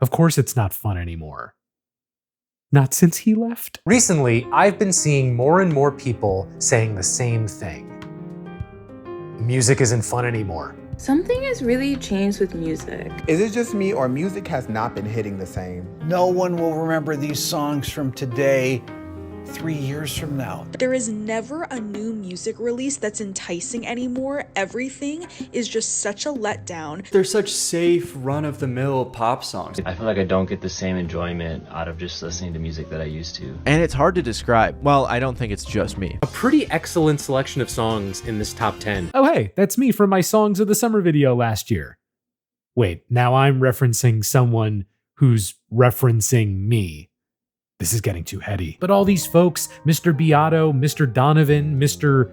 Of course it's not fun anymore. Not since he left. Recently, I've been seeing more and more people saying the same thing. Music isn't fun anymore. Something has really changed with music. Is it just me, or music has not been hitting the same? No one will remember these songs from today 3 years from now. There is never a new music release that's enticing anymore. Everything is just such a letdown. They're such safe, run-of-the-mill pop songs. I feel like I don't get the same enjoyment out of just listening to music that I used to. And it's hard to describe. Well, I don't think it's just me. A pretty excellent selection of songs in this top 10. Oh hey, that's me from my Songs of the Summer video last year. Wait, now I'm referencing someone who's referencing me. This is getting too heady. But all these folks, Mr. Beato, Mr. Donovan, Mr.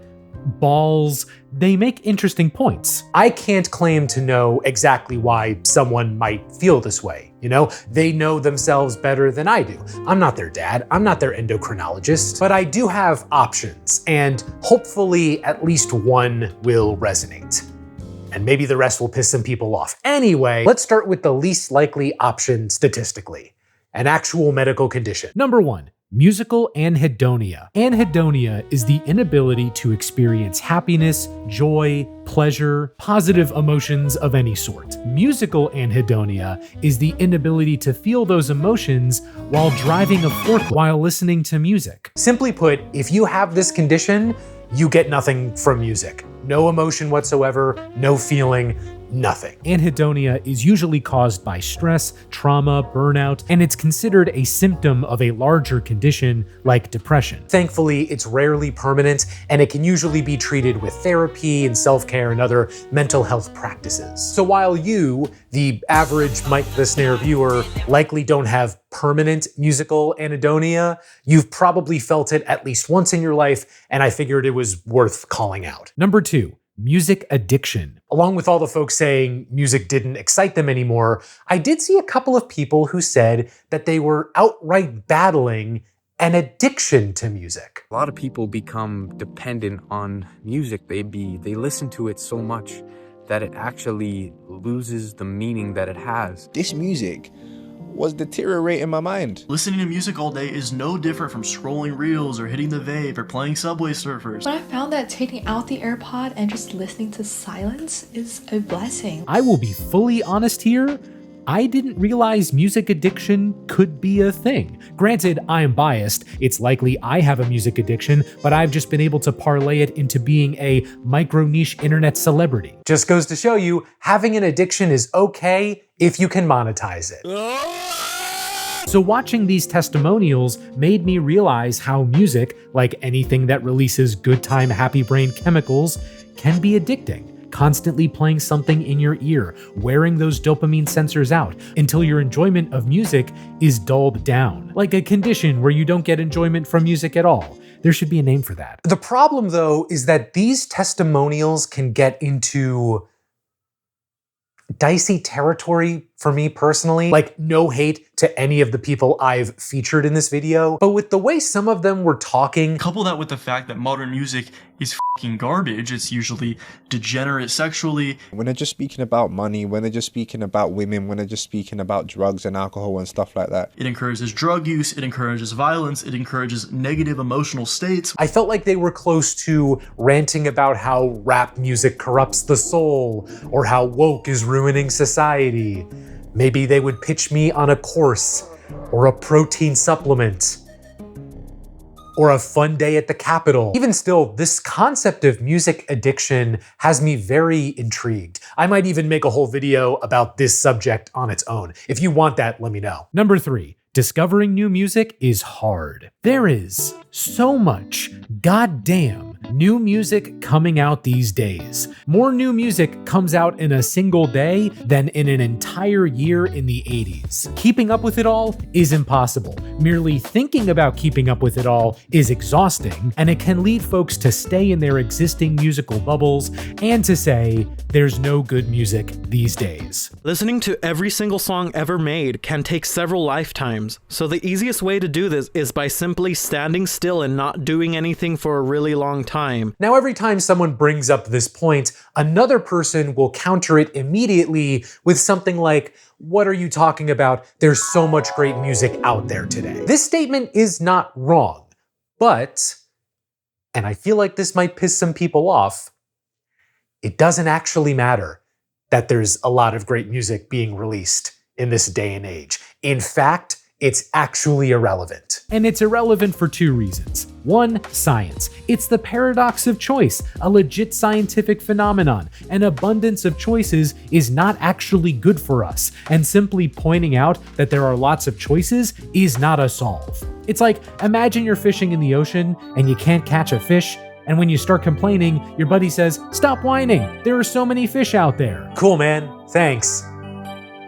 Balls, they make interesting points. I can't claim to know exactly why someone might feel this way. You know, they know themselves better than I do. I'm not their dad, I'm not their endocrinologist, but I do have options, and hopefully at least one will resonate. And maybe the rest will piss some people off. Anyway, let's start with the least likely option statistically. An actual medical condition. Number 1, musical anhedonia. Anhedonia is the inability to experience happiness, joy, pleasure, positive emotions of any sort. Musical anhedonia is the inability to feel those emotions while driving a forklift while listening to music. Simply put, if you have this condition, you get nothing from music. No emotion whatsoever, no feeling, nothing. Anhedonia is usually caused by stress, trauma, burnout, and it's considered a symptom of a larger condition like depression. Thankfully, it's rarely permanent, and it can usually be treated with therapy and self-care and other mental health practices. So while you, the average Mike the Snare viewer, likely don't have permanent musical anhedonia, you've probably felt it at least once in your life, and I figured it was worth calling out. Number 2, music addiction. Along with all the folks saying music didn't excite them anymore, I did see a couple of people who said that they were outright battling an addiction to music. A lot of people become dependent on music. They listen to it so much that it actually loses the meaning that it has. This music was deteriorating my mind. Listening to music all day is no different from scrolling reels or hitting the vape or playing Subway Surfers. But I found that taking out the AirPod and just listening to silence is a blessing. I will be fully honest here. I didn't realize music addiction could be a thing. Granted, I am biased. It's likely I have a music addiction, but I've just been able to parlay it into being a micro-niche internet celebrity. Just goes to show you, having an addiction is okay if you can monetize it. So watching these testimonials made me realize how music, like anything that releases good time happy brain chemicals, can be addicting. Constantly playing something in your ear, wearing those dopamine sensors out until your enjoyment of music is dulled down. Like a condition where you don't get enjoyment from music at all. There should be a name for that. The problem though is that these testimonials can get into dicey territory for me personally. Like, no hate to any of the people I've featured in this video, but with the way some of them were talking. Couple that with the fact that modern music is fucking garbage. It's usually degenerate sexually. When they're just speaking about money, when they're just speaking about women, when they're just speaking about drugs and alcohol and stuff like that. It encourages drug use, it encourages violence, it encourages negative emotional states. I felt like they were close to ranting about how rap music corrupts the soul, or how woke is ruining society. Maybe they would pitch me on a course, or a protein supplement, or a fun day at the Capitol. Even still, this concept of music addiction has me very intrigued. I might even make a whole video about this subject on its own. If you want that, let me know. Number 3, discovering new music is hard. There is so much goddamn new music coming out these days. More new music comes out in a single day than in an entire year in the 80s. Keeping up with it all is impossible. Merely thinking about keeping up with it all is exhausting, and it can lead folks to stay in their existing musical bubbles and to say, there's no good music these days. Listening to every single song ever made can take several lifetimes, so the easiest way to do this is by simply standing still and not doing anything for a really long time. Now, every time someone brings up this point, another person will counter it immediately with something like, what are you talking about? There's so much great music out there today. This statement is not wrong, but, and I feel like this might piss some people off, it doesn't actually matter that there's a lot of great music being released in this day and age. In fact, it's actually irrelevant. And it's irrelevant for two reasons. One, science. It's the paradox of choice, a legit scientific phenomenon. An abundance of choices is not actually good for us, and simply pointing out that there are lots of choices is not a solve. It's like, imagine you're fishing in the ocean and you can't catch a fish, and when you start complaining, your buddy says, "Stop whining, there are so many fish out there." Cool, man, thanks.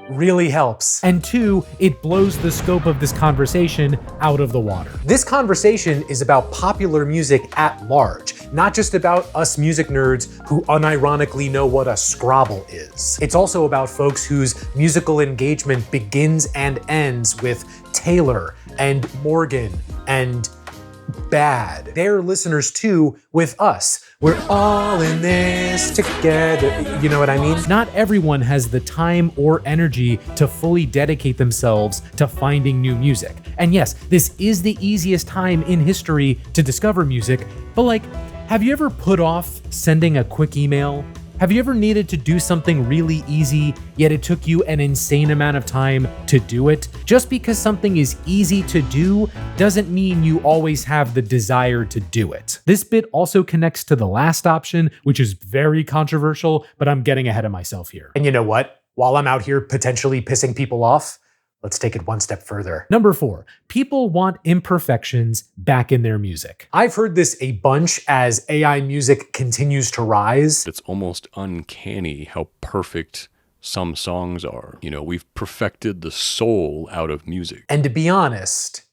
Really helps. And two, it blows the scope of this conversation out of the water. This conversation is about popular music at large, not just about us music nerds who unironically know what a Scrabble is. It's also about folks whose musical engagement begins and ends with Taylor and Morgan and Bad. They're listeners too with us. We're all in this together. You know what I mean? Not everyone has the time or energy to fully dedicate themselves to finding new music. And yes, this is the easiest time in history to discover music, but like, have you ever put off sending a quick email? Have you ever needed to do something really easy, yet it took you an insane amount of time to do it? Just because something is easy to do doesn't mean you always have the desire to do it. This bit also connects to the last option, which is very controversial, but I'm getting ahead of myself here. And you know what? While I'm out here potentially pissing people off, let's take it one step further. Number 4, people want imperfections back in their music. I've heard this a bunch as AI music continues to rise. It's almost uncanny how perfect some songs are. You know, we've perfected the soul out of music. And to be honest,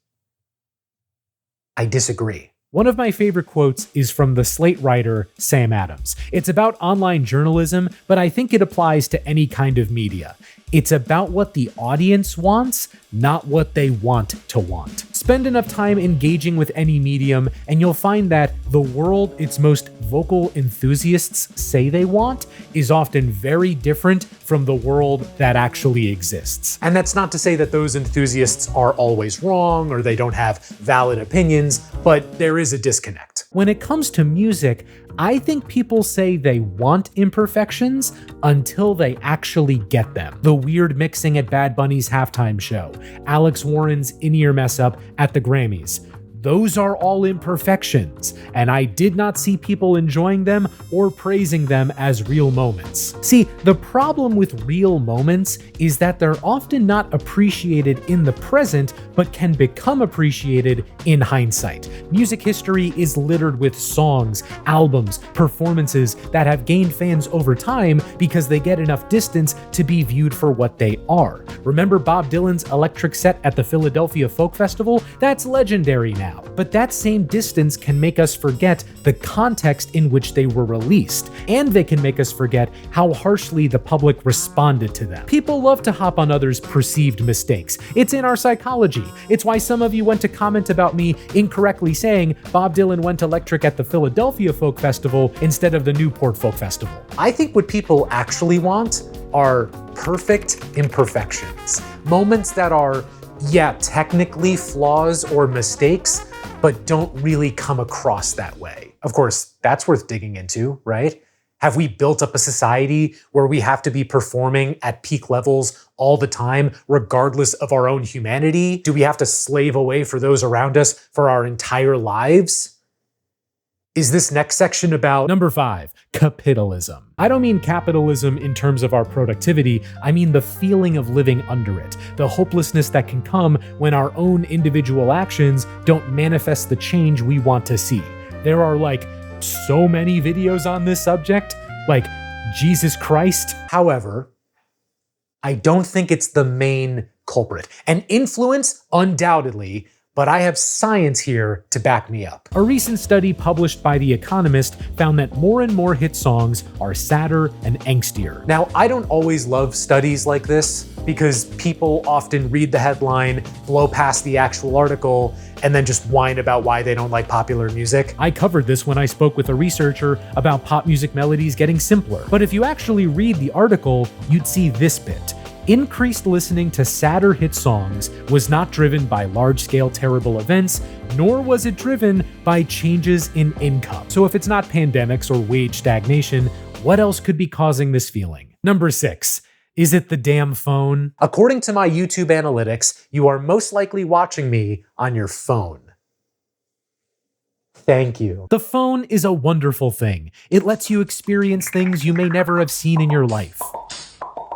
I disagree. One of my favorite quotes is from the Slate writer Sam Adams. It's about online journalism, but I think it applies to any kind of media. It's about what the audience wants, not what they want to want. Spend enough time engaging with any medium, and you'll find that the world its most vocal enthusiasts say they want is often very different from the world that actually exists. And that's not to say that those enthusiasts are always wrong or they don't have valid opinions, but there is a disconnect. When it comes to music, I think people say they want imperfections until they actually get them. The weird mixing at Bad Bunny's halftime show, Alex Warren's in-ear mess up at the Grammys. Those are all imperfections, and I did not see people enjoying them or praising them as real moments. See, the problem with real moments is that they're often not appreciated in the present, but can become appreciated in hindsight. Music history is littered with songs, albums, performances that have gained fans over time because they get enough distance to be viewed for what they are. Remember Bob Dylan's electric set at the Philadelphia Folk Festival? That's legendary now. But that same distance can make us forget the context in which they were released, and they can make us forget how harshly the public responded to them. People love to hop on others' perceived mistakes. It's in our psychology. It's why some of you went to comment about me incorrectly saying Bob Dylan went electric at the Philadelphia Folk Festival instead of the Newport Folk Festival. I think what people actually want are perfect imperfections. Moments that are, yeah, technically flaws or mistakes, but don't really come across that way. Of course, that's worth digging into, right? Have we built up a society where we have to be performing at peak levels all the time, regardless of our own humanity? Do we have to slave away for those around us for our entire lives? Is this next section about... Number 5, capitalism. I don't mean capitalism in terms of our productivity, I mean the feeling of living under it, the hopelessness that can come when our own individual actions don't manifest the change we want to see. There are like so many videos on this subject, like Jesus Christ. However, I don't think it's the main culprit. An influence, undoubtedly, but I have science here to back me up. A recent study published by The Economist found that more and more hit songs are sadder and angstier. Now, I don't always love studies like this because people often read the headline, blow past the actual article, and then just whine about why they don't like popular music. I covered this when I spoke with a researcher about pop music melodies getting simpler. But if you actually read the article, you'd see this bit. Increased listening to sadder hit songs was not driven by large-scale terrible events, nor was it driven by changes in income. So if it's not pandemics or wage stagnation, what else could be causing this feeling? Number 6. Is it the damn phone? According to my YouTube analytics, you are most likely watching me on your phone. Thank you. The phone is a wonderful thing. It lets you experience things you may never have seen in your life.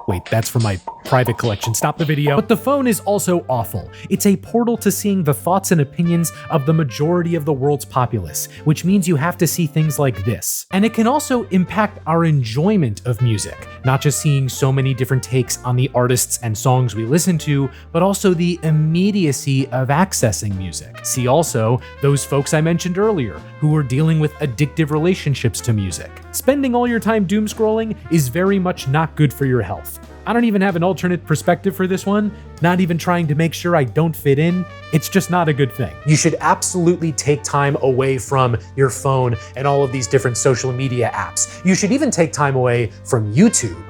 Wait, that's from my private collection. Stop the video. But the phone is also awful. It's a portal to seeing the thoughts and opinions of the majority of the world's populace, which means you have to see things like this. And it can also impact our enjoyment of music, not just seeing so many different takes on the artists and songs we listen to, but also the immediacy of accessing music. See also those folks I mentioned earlier who are dealing with addictive relationships to music. Spending all your time doom scrolling is very much not good for your health. I don't even have an alternate perspective for this one, not even trying to make sure I don't fit in. It's just not a good thing. You should absolutely take time away from your phone and all of these different social media apps. You should even take time away from YouTube.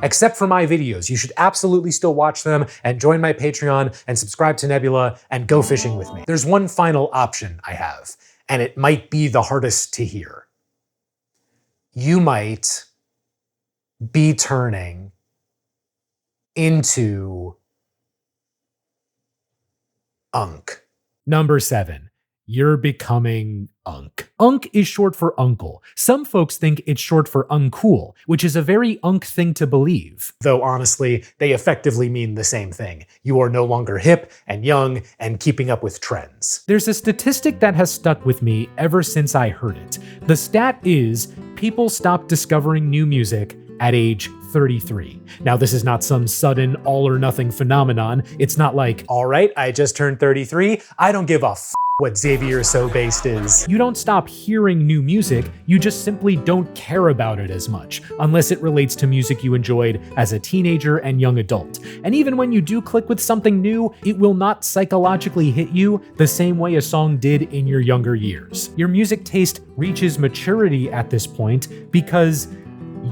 Except for my videos, you should absolutely still watch them and join my Patreon and subscribe to Nebula and go fishing with me. There's one final option I have, and it might be the hardest to hear. You might be turning into unk. Number 7. You're becoming unk. Unk is short for uncle. Some folks think it's short for uncool, which is a very unk thing to believe. Though honestly, they effectively mean the same thing. You are no longer hip and young and keeping up with trends. There's a statistic that has stuck with me ever since I heard it. The stat is people stop discovering new music at age 33. Now, this is not some sudden all or nothing phenomenon. It's not like, all right, I just turned 33. I don't give a f what Xavier So Based is. You don't stop hearing new music, you just simply don't care about it as much, unless it relates to music you enjoyed as a teenager and young adult. And even when you do click with something new, it will not psychologically hit you the same way a song did in your younger years. Your music taste reaches maturity at this point because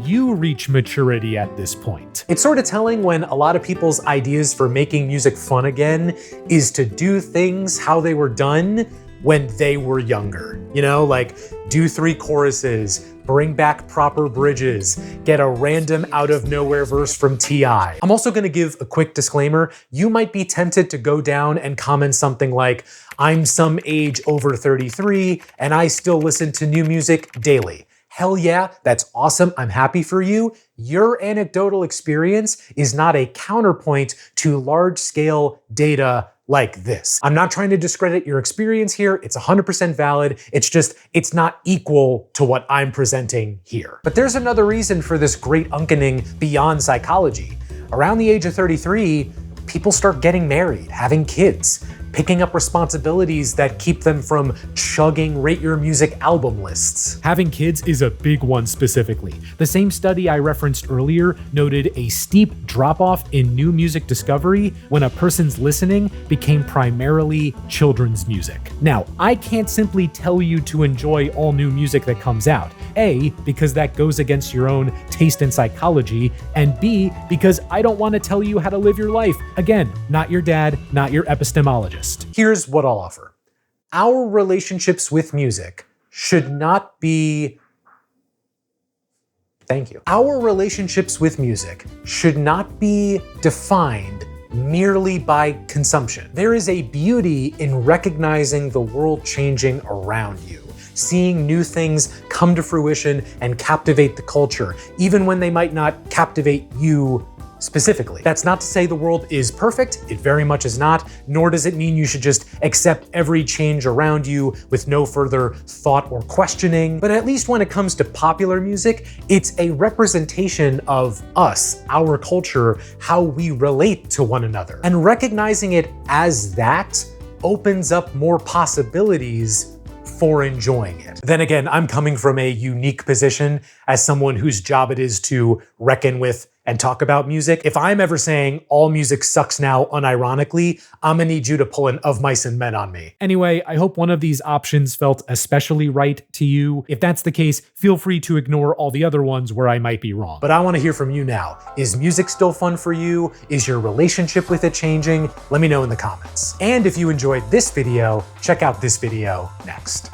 you reach maturity at this point. It's sort of telling when a lot of people's ideas for making music fun again is to do things how they were done when they were younger. You know, like do 3 choruses, bring back proper bridges, get a random out of nowhere verse from T.I. I'm also gonna give a quick disclaimer. You might be tempted to go down and comment something like, I'm some age over 33 and I still listen to new music daily. Hell yeah, that's awesome, I'm happy for you. Your anecdotal experience is not a counterpoint to large-scale data like this. I'm not trying to discredit your experience here, it's 100% valid, it's just, it's not equal to what I'm presenting here. But there's another reason for this great unkening beyond psychology. Around the age of 33, people start getting married, having kids, picking up responsibilities that keep them from chugging Rate Your Music album lists. Having kids is a big one specifically. The same study I referenced earlier noted a steep drop-off in new music discovery when a person's listening became primarily children's music. Now, I can't simply tell you to enjoy all new music that comes out. A, because that goes against your own taste and psychology, and B, because I don't want to tell you how to live your life. Again, not your dad, not your epistemologist. Here's what I'll offer. Our relationships with music should not be... Thank you. Our relationships with music should not be defined merely by consumption. There is a beauty in recognizing the world changing around you, seeing new things come to fruition and captivate the culture, even when they might not captivate you specifically. That's not to say the world is perfect, it very much is not, nor does it mean you should just accept every change around you with no further thought or questioning. But at least when it comes to popular music, it's a representation of us, our culture, how we relate to one another. And recognizing it as that opens up more possibilities for enjoying it. Then again, I'm coming from a unique position as someone whose job it is to reckon with and talk about music. If I'm ever saying all music sucks now unironically, I'm gonna need you to pull an Of Mice and Men on me. Anyway, I hope one of these options felt especially right to you. If that's the case, feel free to ignore all the other ones where I might be wrong. But I wanna hear from you now. Is music still fun for you? Is your relationship with it changing? Let me know in the comments. And if you enjoyed this video, check out this video next.